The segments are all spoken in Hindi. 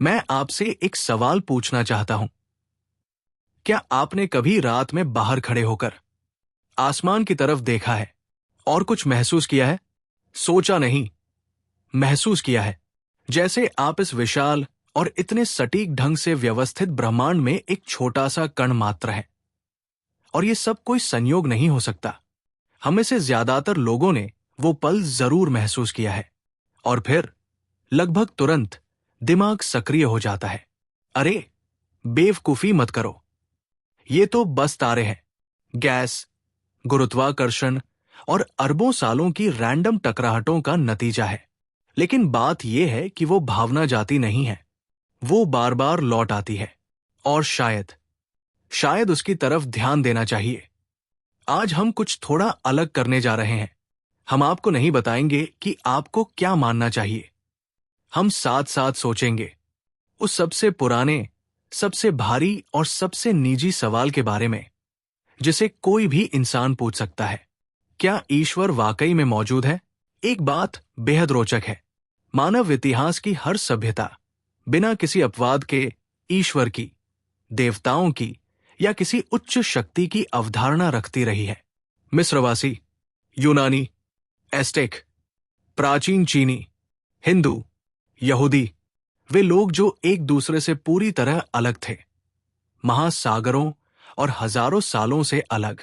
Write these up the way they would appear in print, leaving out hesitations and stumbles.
मैं आपसे एक सवाल पूछना चाहता हूं। क्या आपने कभी रात में बाहर खड़े होकर आसमान की तरफ देखा है और कुछ महसूस किया है? सोचा नहीं, महसूस किया है। जैसे आप इस विशाल और इतने सटीक ढंग से व्यवस्थित ब्रह्मांड में एक छोटा सा कण मात्र है। और ये सब कोई संयोग नहीं हो सकता। हम में से ज्यादातर लोगों ने वो पल जरूर महसूस किया है और फिर लगभग तुरंत दिमाग सक्रिय हो जाता है। अरे, बेवकूफी मत करो, ये तो बस तारे हैं, गैस, गुरुत्वाकर्षण और अरबों सालों की रैंडम टकराहटों का नतीजा है। लेकिन बात यह है कि वो भावना जाती नहीं है, वो बार बार लौट आती है। और शायद उसकी तरफ ध्यान देना चाहिए। आज हम कुछ थोड़ा अलग करने जा रहे हैं। हम आपको नहीं बताएंगे कि आपको क्या मानना चाहिए। हम साथ साथ सोचेंगे उस सबसे पुराने, सबसे भारी और सबसे निजी सवाल के बारे में जिसे कोई भी इंसान पूछ सकता है। क्या ईश्वर वाकई में मौजूद है? एक बात बेहद रोचक है। मानव इतिहास की हर सभ्यता बिना किसी अपवाद के ईश्वर की, देवताओं की या किसी उच्च शक्ति की अवधारणा रखती रही है। मिस्रवासी, यूनानी, एस्टेक, प्राचीन चीनी, हिंदू, यहूदी, वे लोग जो एक दूसरे से पूरी तरह अलग थे, महासागरों और हजारों सालों से अलग।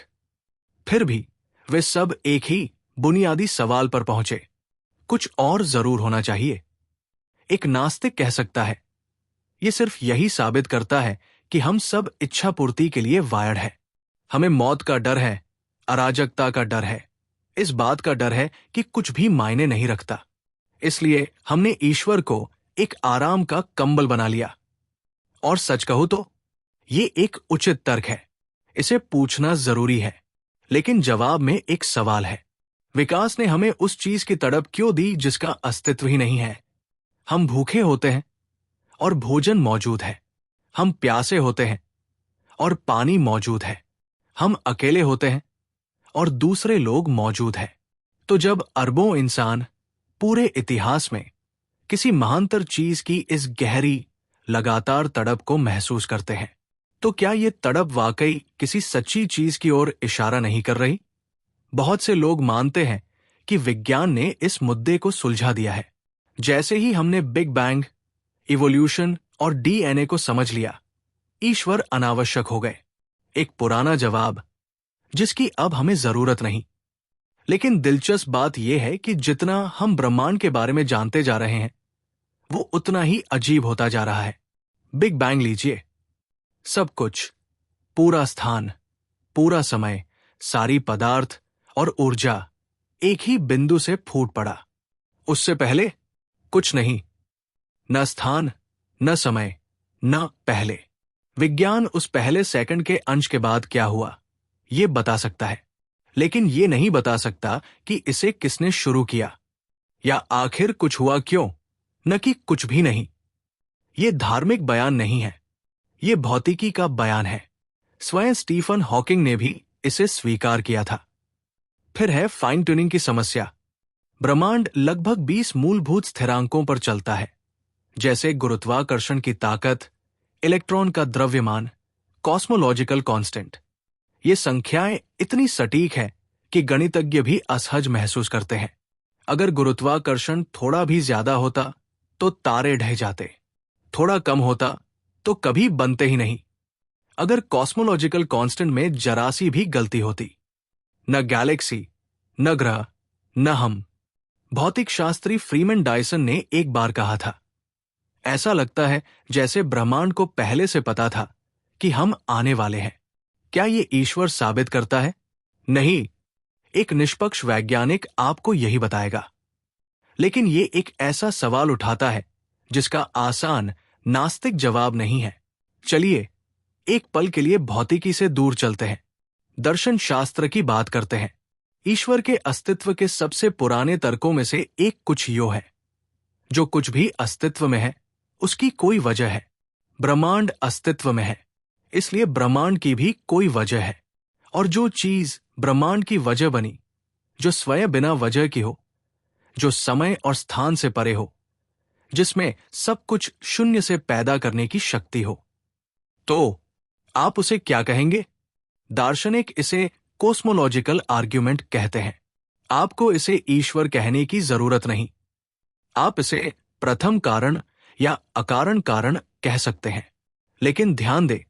फिर भी वे सब एक ही बुनियादी सवाल पर पहुंचे, कुछ और जरूर होना चाहिए। एक नास्तिक कह सकता है, यह सिर्फ यही साबित करता है कि हम सब इच्छा पूर्ति के लिए वायर्ड है। हमें मौत का डर है, अराजकता का डर है, इस बात का डर है कि कुछ भी मायने नहीं रखता। इसलिए हमने ईश्वर को एक आराम का कंबल बना लिया। और सच कहूं तो ये एक उचित तर्क है, इसे पूछना जरूरी है। लेकिन जवाब में एक सवाल है, विकास ने हमें उस चीज की तड़प क्यों दी जिसका अस्तित्व ही नहीं है? हम भूखे होते हैं और भोजन मौजूद है, हम प्यासे होते हैं और पानी मौजूद है, हम अकेले होते हैं और दूसरे लोग मौजूद हैं। तो जब अरबों इंसान पूरे इतिहास में किसी महानतर चीज की इस गहरी, लगातार तड़प को महसूस करते हैं, तो क्या ये तड़प वाकई किसी सच्ची चीज की ओर इशारा नहीं कर रही? बहुत से लोग मानते हैं कि विज्ञान ने इस मुद्दे को सुलझा दिया है। जैसे ही हमने बिग बैंग, इवोल्यूशन और डीएनए को समझ लिया, ईश्वर अनावश्यक हो गए। एक पुराना जवाब जिसकी अब हमें जरूरत नहीं। लेकिन दिलचस्प बात यह है कि जितना हम ब्रह्मांड के बारे में जानते जा रहे हैं, वो उतना ही अजीब होता जा रहा है। बिग बैंग लीजिए, सब कुछ, पूरा स्थान, पूरा समय, सारी पदार्थ और ऊर्जा एक ही बिंदु से फूट पड़ा। उससे पहले कुछ नहीं, न स्थान, न समय, न पहले। विज्ञान उस पहले सेकंड के अंश के बाद क्या हुआ ये बता सकता है, लेकिन ये नहीं बता सकता कि इसे किसने शुरू किया या आखिर कुछ हुआ क्यों, न कि कुछ भी नहीं। ये धार्मिक बयान नहीं है, ये भौतिकी का बयान है। स्वयं स्टीफन हॉकिंग ने भी इसे स्वीकार किया था। फिर है फाइन ट्यूनिंग की समस्या। ब्रह्मांड लगभग 20 मूलभूत स्थिरांकों पर चलता है, जैसे गुरुत्वाकर्षण की ताकत, इलेक्ट्रॉन का द्रव्यमान, कॉस्मोलॉजिकल कांस्टेंट। ये संख्याएं इतनी सटीक है कि गणितज्ञ भी असहज महसूस करते हैं। अगर गुरुत्वाकर्षण थोड़ा भी ज्यादा होता तो तारे ढह जाते, थोड़ा कम होता तो कभी बनते ही नहीं। अगर कॉस्मोलॉजिकल कांस्टेंट में जरा सी भी गलती होती, न गैलेक्सी, न ग्रह, न हम। भौतिक शास्त्री फ्रीमैन डायसन ने एक बार कहा था, ऐसा लगता है जैसे ब्रह्मांड को पहले से पता था कि हम आने वाले हैं। क्या ये ईश्वर साबित करता है? नहीं, एक निष्पक्ष वैज्ञानिक आपको यही बताएगा। लेकिन ये एक ऐसा सवाल उठाता है जिसका आसान नास्तिक जवाब नहीं है। चलिए एक पल के लिए भौतिकी से दूर चलते हैं, दर्शन शास्त्र की बात करते हैं। ईश्वर के अस्तित्व के सबसे पुराने तर्कों में से एक कुछ यो है, जो कुछ भी अस्तित्व में है उसकी कोई वजह है। ब्रह्मांड अस्तित्व में है, इसलिए ब्रह्मांड की भी कोई वजह है। और जो चीज ब्रह्मांड की वजह बनी, जो स्वयं बिना वजह की हो, जो समय और स्थान से परे हो, जिसमें सब कुछ शून्य से पैदा करने की शक्ति हो, तो आप उसे क्या कहेंगे? दार्शनिक इसे कोस्मोलॉजिकल आर्ग्यूमेंट कहते हैं। आपको इसे ईश्वर कहने की जरूरत नहीं। आप इसे प्रथम कारण या अकारण कारण कह सकते हैं। लेकिन ध्यान दें,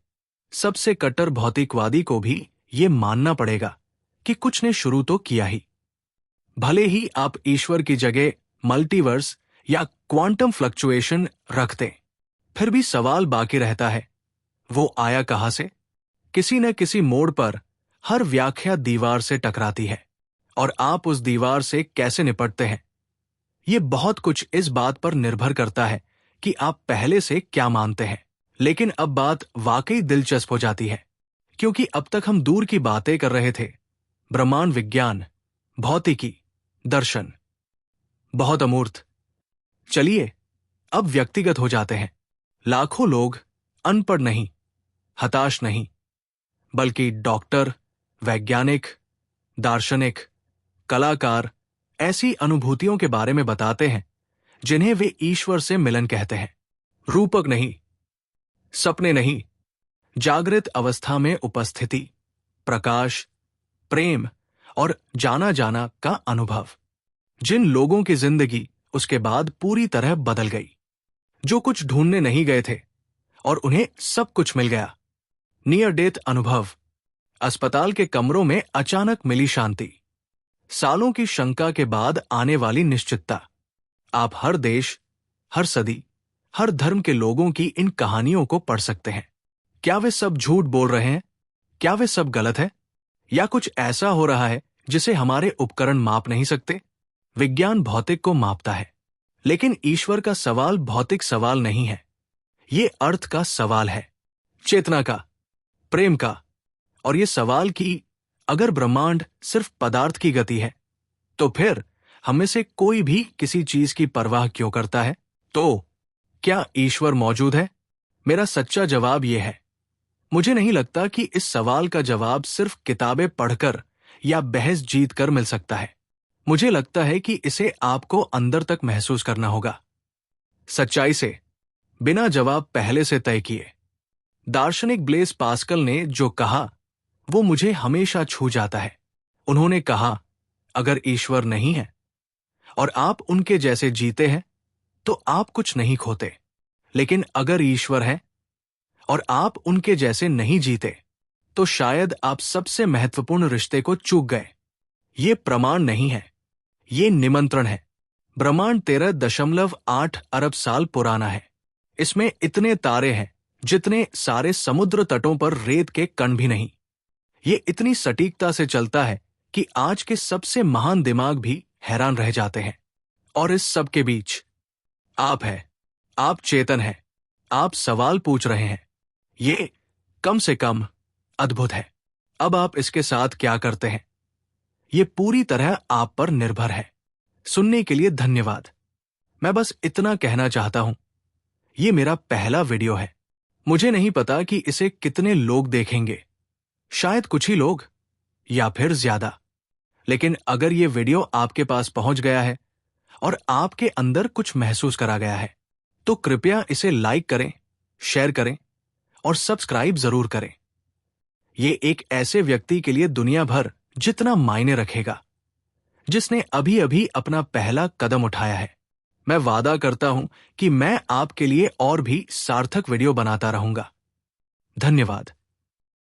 सबसे कट्टर भौतिकवादी को भी ये मानना पड़ेगा कि कुछ ने शुरू तो किया ही। भले ही आप ईश्वर की जगह मल्टीवर्स या क्वांटम फ्लक्चुएशन रख दें, फिर भी सवाल बाकी रहता है, वो आया कहां से? किसी न किसी मोड़ पर हर व्याख्या दीवार से टकराती है, और आप उस दीवार से कैसे निपटते हैं, ये बहुत कुछ इस बात पर निर्भर करता है कि आप पहले से क्या मानते हैं। लेकिन अब बात वाकई दिलचस्प हो जाती है, क्योंकि अब तक हम दूर की बातें कर रहे थे, ब्रह्मांड विज्ञान, भौतिकी, दर्शन, बहुत अमूर्त। चलिए अब व्यक्तिगत हो जाते हैं। लाखों लोग अनपढ़ नहीं, हताश नहीं, बल्कि डॉक्टर, वैज्ञानिक, दार्शनिक, कलाकार ऐसी अनुभूतियों के बारे में बताते हैं जिन्हें वे ईश्वर से मिलन कहते हैं। रूपक नहीं, सपने नहीं, जागृत अवस्था में उपस्थिति, प्रकाश, प्रेम और जाना जाना का अनुभव। जिन लोगों की जिंदगी उसके बाद पूरी तरह बदल गई, जो कुछ ढूंढने नहीं गए थे और उन्हें सब कुछ मिल गया। नियर डेथ अनुभव, अस्पताल के कमरों में अचानक मिली शांति, सालों की शंका के बाद आने वाली निश्चितता। आप हर देश, हर सदी, हर धर्म के लोगों की इन कहानियों को पढ़ सकते हैं। क्या वे सब झूठ बोल रहे हैं? क्या वे सब गलत है? या कुछ ऐसा हो रहा है जिसे हमारे उपकरण माप नहीं सकते? विज्ञान भौतिक को मापता है, लेकिन ईश्वर का सवाल भौतिक सवाल नहीं है। ये अर्थ का सवाल है, चेतना का, प्रेम का। और ये सवाल कि अगर ब्रह्मांड सिर्फ पदार्थ की गति है, तो फिर हम में से कोई भी किसी चीज की परवाह क्यों करता है? तो क्या ईश्वर मौजूद है? मेरा सच्चा जवाब यह है, मुझे नहीं लगता कि इस सवाल का जवाब सिर्फ किताबें पढ़कर या बहस जीत कर मिल सकता है। मुझे लगता है कि इसे आपको अंदर तक महसूस करना होगा, सच्चाई से, बिना जवाब पहले से तय किए। दार्शनिक ब्लेस पास्कल ने जो कहा वो मुझे हमेशा छू जाता है। उन्होंने कहा, अगर ईश्वर नहीं है और आप उनके जैसे जीते हैं तो आप कुछ नहीं खोते, लेकिन अगर ईश्वर है और आप उनके जैसे नहीं जीते तो शायद आप सबसे महत्वपूर्ण रिश्ते को चूक गए। ये प्रमाण नहीं है, ये निमंत्रण है। ब्रह्मांड 13.8 अरब साल पुराना है। इसमें इतने तारे हैं जितने सारे समुद्र तटों पर रेत के कण भी नहीं। ये इतनी सटीकता से चलता है कि आज के सबसे महान दिमाग भी हैरान रह जाते हैं। और इस सब के बीच आप हैं, आप चेतन हैं, आप सवाल पूछ रहे हैं। ये कम से कम अद्भुत है। अब आप इसके साथ क्या करते हैं, ये पूरी तरह आप पर निर्भर है। सुनने के लिए धन्यवाद। मैं बस इतना कहना चाहता हूं, ये मेरा पहला वीडियो है। मुझे नहीं पता कि इसे कितने लोग देखेंगे, शायद कुछ ही लोग या फिर ज्यादा। लेकिन अगर ये वीडियो आपके पास पहुंच गया है और आपके अंदर कुछ महसूस करा गया है, तो कृपया इसे लाइक करें, शेयर करें और सब्सक्राइब जरूर करें। ये एक ऐसे व्यक्ति के लिए दुनिया भर जितना मायने रखेगा जिसने अभी अभी अपना पहला कदम उठाया है। मैं वादा करता हूं कि मैं आपके लिए और भी सार्थक वीडियो बनाता रहूंगा। धन्यवाद।